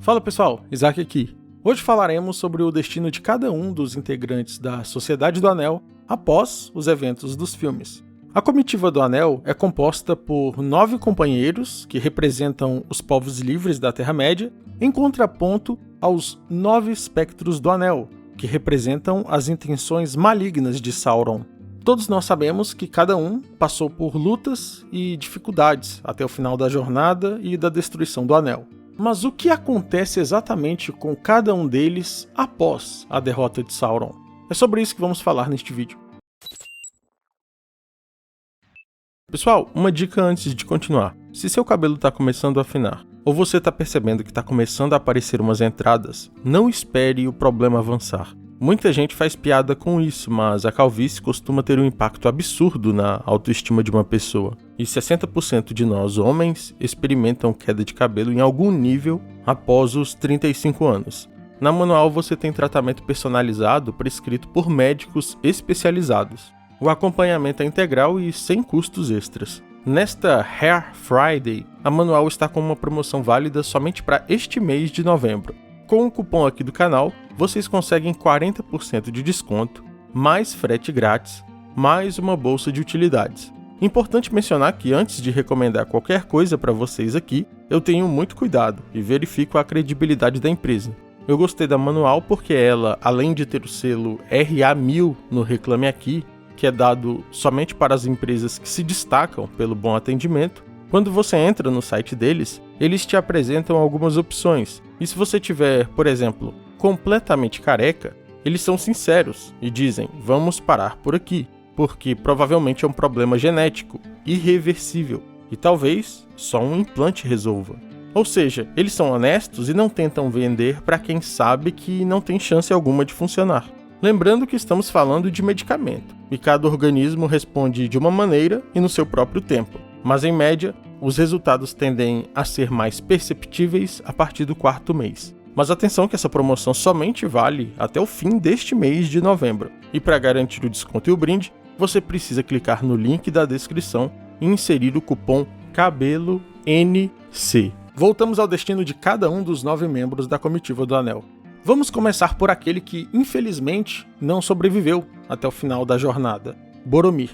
Fala pessoal, Isaac aqui. Hoje falaremos sobre o destino de cada um dos integrantes da Sociedade do Anel após os eventos dos filmes. A Comitiva do Anel é composta por 9 companheiros que representam os povos livres da Terra-média, em contraponto aos 9 espectros do Anel, que representam as intenções malignas de Sauron. Todos nós sabemos que cada um passou por lutas e dificuldades até o final da jornada e da destruição do Anel. Mas o que acontece exatamente com cada um deles após a derrota de Sauron? É sobre isso que vamos falar neste vídeo. Pessoal, uma dica antes de continuar. Se seu cabelo está começando a afinar, ou você está percebendo que está começando a aparecer umas entradas, não espere o problema avançar. Muita gente faz piada com isso, mas a calvície costuma ter um impacto absurdo na autoestima de uma pessoa. E 60% de nós, homens, experimentam queda de cabelo em algum nível após os 35 anos. Na Manual você tem tratamento personalizado prescrito por médicos especializados. O acompanhamento é integral e sem custos extras. Nesta Hair Friday, a Manual está com uma promoção válida somente para este mês de novembro. Com o cupom aqui do canal, vocês conseguem 40% de desconto, mais frete grátis, mais uma bolsa de utilidades. Importante mencionar que antes de recomendar qualquer coisa para vocês aqui, eu tenho muito cuidado e verifico a credibilidade da empresa. Eu gostei da Manual porque ela, além de ter o selo RA1000 no Reclame Aqui, que é dado somente para as empresas que se destacam pelo bom atendimento, quando você entra no site deles, eles te apresentam algumas opções. E se você tiver, por exemplo, completamente careca, eles são sinceros e dizem, vamos parar por aqui, porque provavelmente é um problema genético, irreversível, e talvez só um implante resolva. Ou seja, eles são honestos e não tentam vender para quem sabe que não tem chance alguma de funcionar. Lembrando que estamos falando de medicamento, e cada organismo responde de uma maneira e no seu próprio tempo. Mas em média, os resultados tendem a ser mais perceptíveis a partir do 4º mês. Mas atenção que essa promoção somente vale até o fim deste mês de novembro. E para garantir o desconto e o brinde, você precisa clicar no link da descrição e inserir o cupom CABELONC. Voltamos ao destino de cada um dos 9 membros da Comitiva do Anel. Vamos começar por aquele que, infelizmente, não sobreviveu até o final da jornada, Boromir.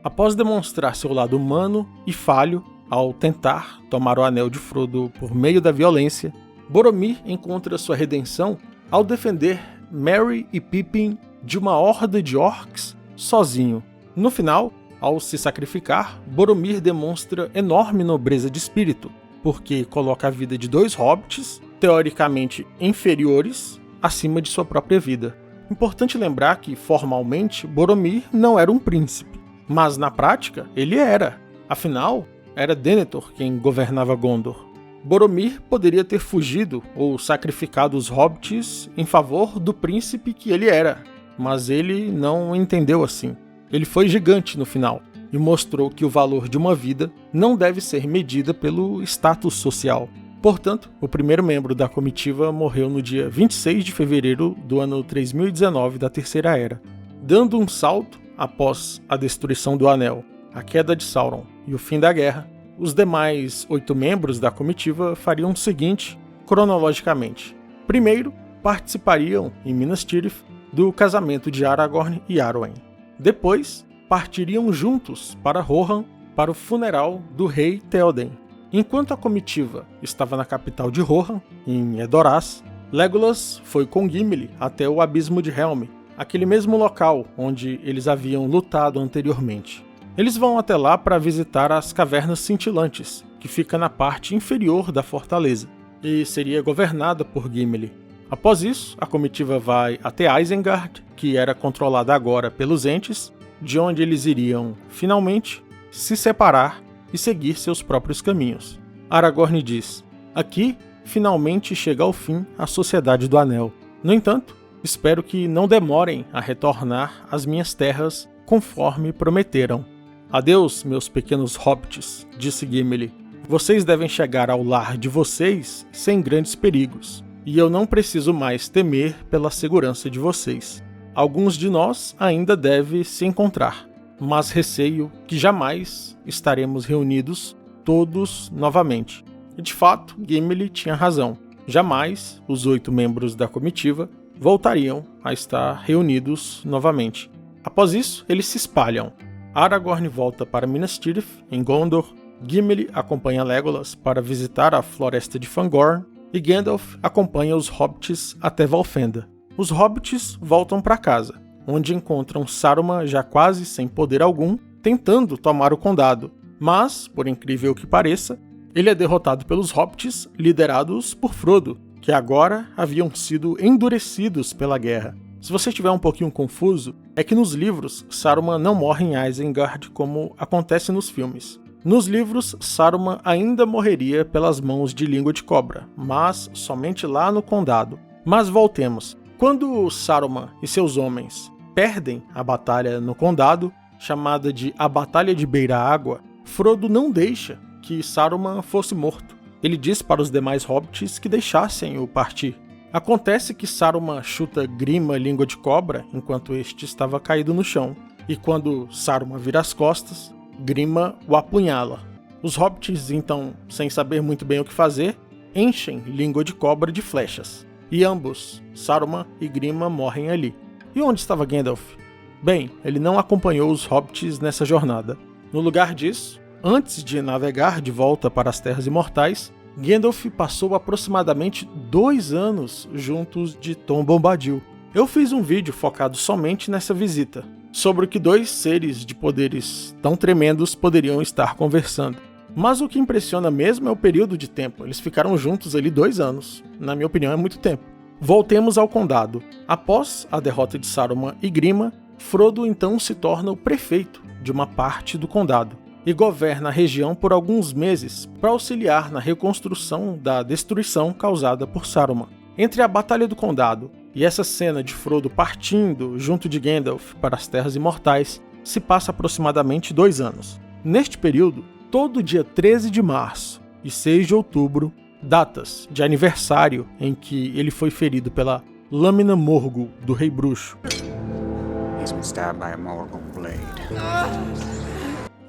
Após demonstrar seu lado humano e falho ao tentar tomar o anel de Frodo por meio da violência, Boromir encontra sua redenção ao defender Merry e Pippin de uma horda de orcs sozinho. No final, ao se sacrificar, Boromir demonstra enorme nobreza de espírito, porque coloca a vida de 2 hobbits, teoricamente inferiores, acima de sua própria vida. Importante lembrar que, formalmente, Boromir não era um príncipe, mas na prática ele era. Afinal, era Denethor quem governava Gondor. Boromir poderia ter fugido ou sacrificado os hobbits em favor do príncipe que ele era, mas ele não entendeu assim. Ele foi gigante no final e mostrou que o valor de uma vida não deve ser medida pelo status social. Portanto, o primeiro membro da comitiva morreu no dia 26 de fevereiro do ano 3019 da Terceira Era, dando um salto após a destruição do Anel, a queda de Sauron e o fim da guerra. Os demais 8 membros da comitiva fariam o seguinte, cronologicamente. Primeiro, participariam, em Minas Tirith, do casamento de Aragorn e Arwen. Depois, partiriam juntos para Rohan para o funeral do rei Théoden. Enquanto a comitiva estava na capital de Rohan, em Edoras, Legolas foi com Gimli até o Abismo de Helm, aquele mesmo local onde eles haviam lutado anteriormente. Eles vão até lá para visitar as Cavernas Cintilantes, que fica na parte inferior da fortaleza, e seria governada por Gimli. Após isso, a comitiva vai até Isengard, que era controlada agora pelos Ents, de onde eles iriam, finalmente, se separar e seguir seus próprios caminhos. Aragorn diz, aqui, finalmente chega ao fim a Sociedade do Anel. No entanto, espero que não demorem a retornar às minhas terras conforme prometeram. Adeus, meus pequenos hobbits, disse Gimli. Vocês devem chegar ao lar de vocês sem grandes perigos, e eu não preciso mais temer pela segurança de vocês. Alguns de nós ainda devem se encontrar, mas receio que jamais estaremos reunidos todos novamente. E de fato, Gimli tinha razão. jamais os 8 membros da comitiva voltariam a estar reunidos novamente. Após isso, eles se espalham. Aragorn volta para Minas Tirith, em Gondor, Gimli acompanha Legolas para visitar a floresta de Fangorn, e Gandalf acompanha os hobbits até Valfenda. Os hobbits voltam para casa, onde encontram Saruman já quase sem poder algum, tentando tomar o condado, mas, por incrível que pareça, ele é derrotado pelos hobbits liderados por Frodo, que agora haviam sido endurecidos pela guerra. Se você estiver um pouquinho confuso, é que nos livros Saruman não morre em Isengard como acontece nos filmes. Nos livros, Saruman ainda morreria pelas mãos de Língua de Cobra, mas somente lá no Condado. Mas voltemos. Quando Saruman e seus homens perdem a batalha no Condado, chamada de a Batalha de Beira-Água, Frodo não deixa que Saruman fosse morto. Ele diz para os demais hobbits que deixassem-o partir. Acontece que Saruman chuta Grima Língua de Cobra enquanto este estava caído no chão, e quando Saruman vira as costas, Grima o apunhala. Os hobbits, então, sem saber muito bem o que fazer, enchem Língua de Cobra de flechas. E ambos, Saruman e Grima, morrem ali. E onde estava Gandalf? Bem, ele não acompanhou os hobbits nessa jornada. No lugar disso, antes de navegar de volta para as Terras Imortais, Gandalf passou aproximadamente 2 anos juntos de Tom Bombadil. Eu fiz um vídeo focado somente nessa visita, sobre o que 2 seres de poderes tão tremendos poderiam estar conversando. Mas o que impressiona mesmo é o período de tempo. Eles ficaram juntos ali 2 anos. Na minha opinião, é muito tempo. Voltemos ao Condado. Após a derrota de Saruman e Grima, Frodo então se torna o prefeito de uma parte do Condado e governa a região por alguns meses para auxiliar na reconstrução da destruição causada por Saruman. Entre a Batalha do Condado e essa cena de Frodo partindo junto de Gandalf para as Terras Imortais, se passa aproximadamente 2 anos. Neste período, todo dia 13 de março e 6 de outubro, datas de aniversário em que ele foi ferido pela lâmina Morgul do Rei Bruxo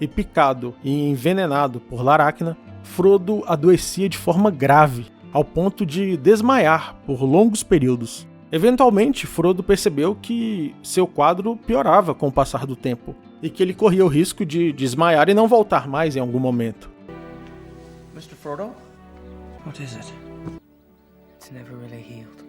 e picado e envenenado por Laracna, Frodo adoecia de forma grave, ao ponto de desmaiar por longos períodos. Eventualmente, Frodo percebeu que seu quadro piorava com o passar do tempo, e que ele corria o risco de desmaiar e não voltar mais em algum momento. Mr. Frodo? What is it? It's never really healed.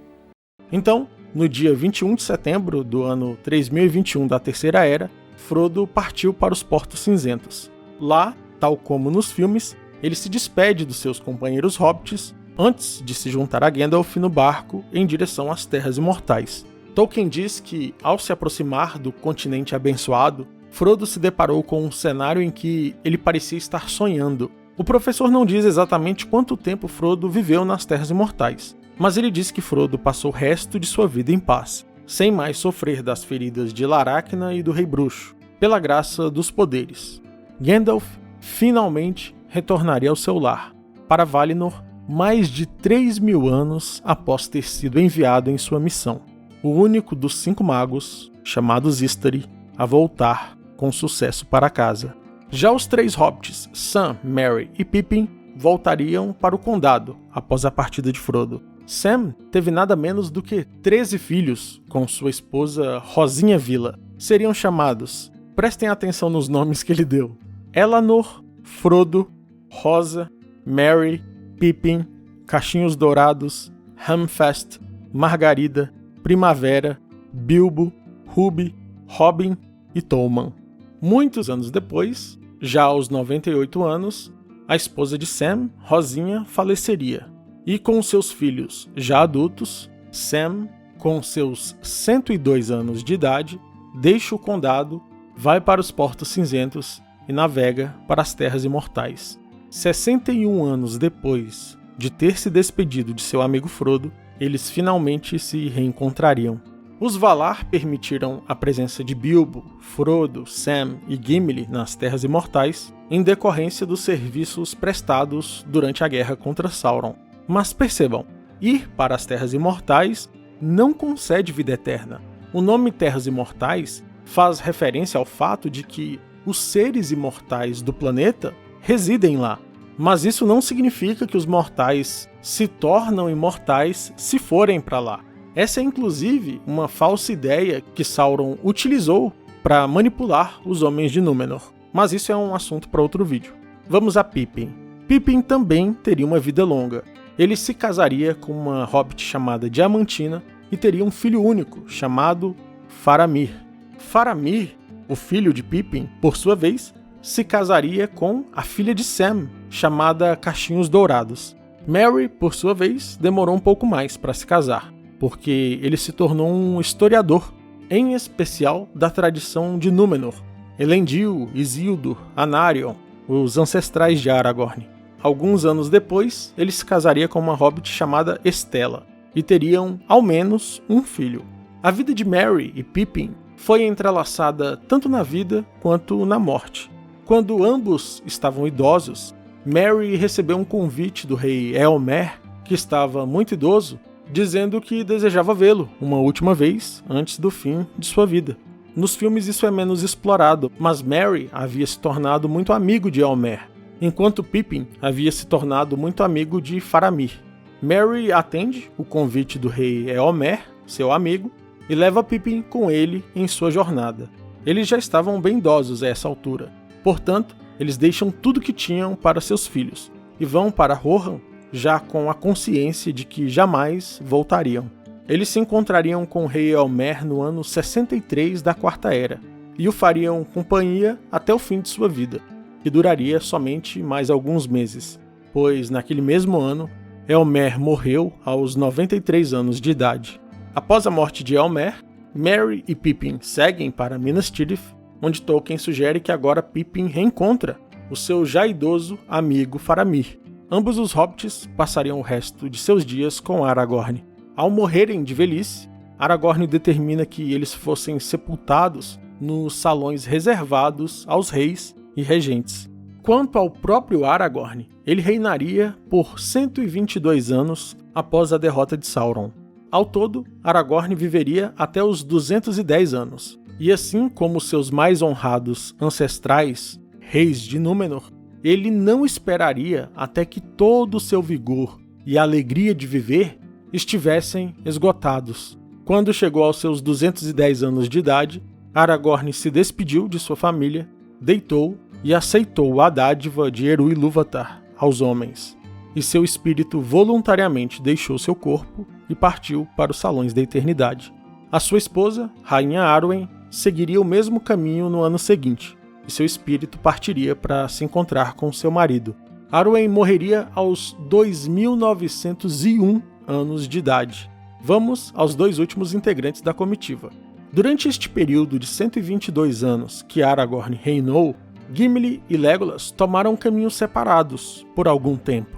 Então, no dia 21 de setembro do ano 3021 da Terceira Era, Frodo partiu para os Portos Cinzentos. Lá, tal como nos filmes, ele se despede dos seus companheiros hobbits antes de se juntar a Gandalf no barco em direção às Terras Imortais. Tolkien diz que, ao se aproximar do continente abençoado, Frodo se deparou com um cenário em que ele parecia estar sonhando. O professor não diz exatamente quanto tempo Frodo viveu nas Terras Imortais, mas ele diz que Frodo passou o resto de sua vida em paz, sem mais sofrer das feridas de Laracna e do Rei Bruxo, pela graça dos poderes. Gandalf finalmente retornaria ao seu lar, para Valinor, mais de 3.000 anos após ter sido enviado em sua missão, o único dos 5 magos, chamados Istari, a voltar com sucesso para casa. Já os 3 hobbits, Sam, Merry e Pippin, voltariam para o Condado após a partida de Frodo. Sam teve nada menos do que 13 filhos com sua esposa Rosinha Vila. Seriam chamados, prestem atenção nos nomes que ele deu: Elanor, Frodo, Rosa, Merry, Pippin, Cachinhos Dourados, Hamfast, Margarida, Primavera, Bilbo, Ruby, Robin e Tolman. Muitos anos depois, já aos 98 anos, a esposa de Sam, Rosinha, faleceria. E com seus filhos já adultos, Sam, com seus 102 anos de idade, deixa o condado, vai para os Portos Cinzentos e navega para as Terras Imortais. 61 anos depois de ter se despedido de seu amigo Frodo, eles finalmente se reencontrariam. Os Valar permitiram a presença de Bilbo, Frodo, Sam e Gimli nas Terras Imortais em decorrência dos serviços prestados durante a guerra contra Sauron. Mas percebam, ir para as Terras Imortais não concede vida eterna. O nome Terras Imortais faz referência ao fato de que os seres imortais do planeta residem lá. Mas isso não significa que os mortais se tornam imortais se forem para lá. Essa é inclusive uma falsa ideia que Sauron utilizou para manipular os homens de Númenor. Mas isso é um assunto para outro vídeo. Vamos a Pippin. Pippin também teria uma vida longa. Ele se casaria com uma hobbit chamada Diamantina e teria um filho único, chamado Faramir. Faramir, o filho de Pippin, por sua vez, se casaria com a filha de Sam, chamada Cachinhos Dourados. Merry, por sua vez, demorou um pouco mais para se casar, porque ele se tornou um historiador, em especial da tradição de Númenor, Elendil, Isildur, Anarion, os ancestrais de Aragorn. Alguns anos depois, ele se casaria com uma hobbit chamada Estela, e teriam, ao menos, um filho. A vida de Merry e Pippin foi entrelaçada tanto na vida quanto na morte. Quando ambos estavam idosos, Merry recebeu um convite do rei Eomer, que estava muito idoso, dizendo que desejava vê-lo uma última vez antes do fim de sua vida. Nos filmes isso é menos explorado, mas Merry havia se tornado muito amigo de Eomer, enquanto Pippin havia se tornado muito amigo de Faramir. Merry atende o convite do rei Eomer, seu amigo, e leva Pippin com ele em sua jornada. Eles já estavam bem idosos a essa altura, portanto, eles deixam tudo que tinham para seus filhos e vão para Rohan já com a consciência de que jamais voltariam. Eles se encontrariam com o rei Eomer no ano 63 da Quarta Era e o fariam companhia até o fim de sua vida, que duraria somente mais alguns meses, pois naquele mesmo ano, Eomer morreu aos 93 anos de idade. Após a morte de Eomer, Merry e Pippin seguem para Minas Tirith, onde Tolkien sugere que agora Pippin reencontra o seu já idoso amigo Faramir. Ambos os hobbits passariam o resto de seus dias com Aragorn. Ao morrerem de velhice, Aragorn determina que eles fossem sepultados nos salões reservados aos reis e regentes. Quanto ao próprio Aragorn, ele reinaria por 122 anos após a derrota de Sauron. Ao todo, Aragorn viveria até os 210 anos, e assim como seus mais honrados ancestrais, reis de Númenor, ele não esperaria até que todo o seu vigor e a alegria de viver estivessem esgotados. Quando chegou aos seus 210 anos de idade, Aragorn se despediu de sua família, deitou e aceitou a dádiva de Eru Ilúvatar aos homens, e seu espírito voluntariamente deixou seu corpo e partiu para os salões da eternidade. A sua esposa, Rainha Arwen, seguiria o mesmo caminho no ano seguinte, e seu espírito partiria para se encontrar com seu marido. Arwen morreria aos 2.901 anos de idade. Vamos aos dois últimos integrantes da comitiva. Durante este período de 122 anos que Aragorn reinou, Gimli e Legolas tomaram caminhos separados por algum tempo.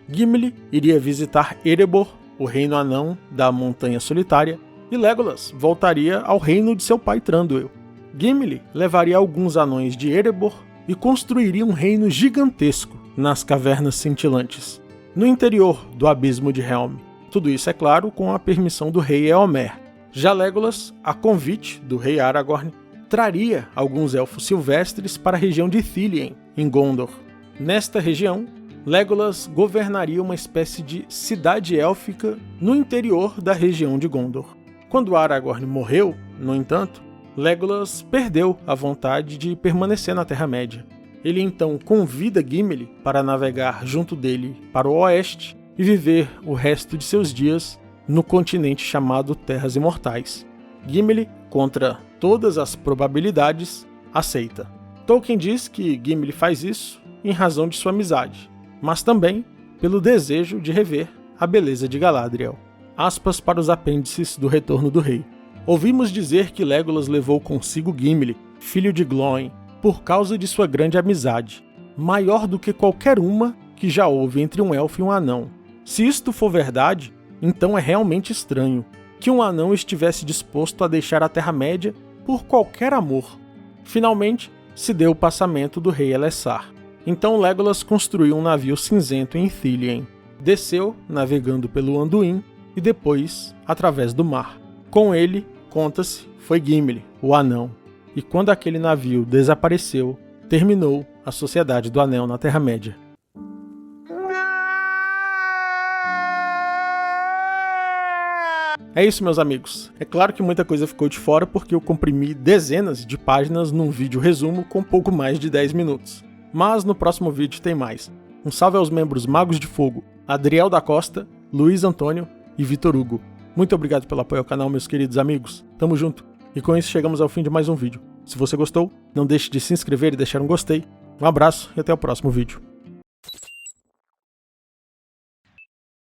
Gimli iria visitar Erebor, o reino anão da Montanha Solitária, e Legolas voltaria ao reino de seu pai Thranduil. Gimli levaria alguns anões de Erebor e construiria um reino gigantesco nas Cavernas Cintilantes, no interior do Abismo de Helm. Tudo isso, é claro, com a permissão do rei Eomer. Já Legolas, a convite do rei Aragorn, traria alguns elfos silvestres para a região de Ithilien, em Gondor. Nesta região, Legolas governaria uma espécie de cidade élfica no interior da região de Gondor. Quando Aragorn morreu, no entanto, Legolas perdeu a vontade de permanecer na Terra-média. Ele então convida Gimli para navegar junto dele para o oeste e viver o resto de seus dias no continente chamado Terras Imortais. Gimli, contra todas as probabilidades, aceita. Tolkien diz que Gimli faz isso em razão de sua amizade, mas também pelo desejo de rever a beleza de Galadriel. Aspas para os apêndices do Retorno do Rei. Ouvimos dizer que Legolas levou consigo Gimli, filho de Glóin, por causa de sua grande amizade, maior do que qualquer uma que já houve entre um elfo e um anão. Se isto for verdade, então é realmente estranho que um anão estivesse disposto a deixar a Terra-média por qualquer amor. Finalmente, se deu o passamento do rei Elessar. Então Legolas construiu um navio cinzento em Ithilien, desceu, navegando pelo Anduin, e depois, através do mar. Com ele, conta-se, foi Gimli, o anão. E quando aquele navio desapareceu, terminou a Sociedade do Anel na Terra-média. É isso, meus amigos. É claro que muita coisa ficou de fora porque eu comprimi dezenas de páginas num vídeo resumo com pouco mais de 10 minutos. Mas no próximo vídeo tem mais. Um salve aos membros Magos de Fogo, Adriel da Costa, Luiz Antônio e Vitor Hugo. Muito obrigado pelo apoio ao canal, meus queridos amigos. Tamo junto. E com isso chegamos ao fim de mais um vídeo. Se você gostou, não deixe de se inscrever e deixar um gostei. Um abraço e até o próximo vídeo.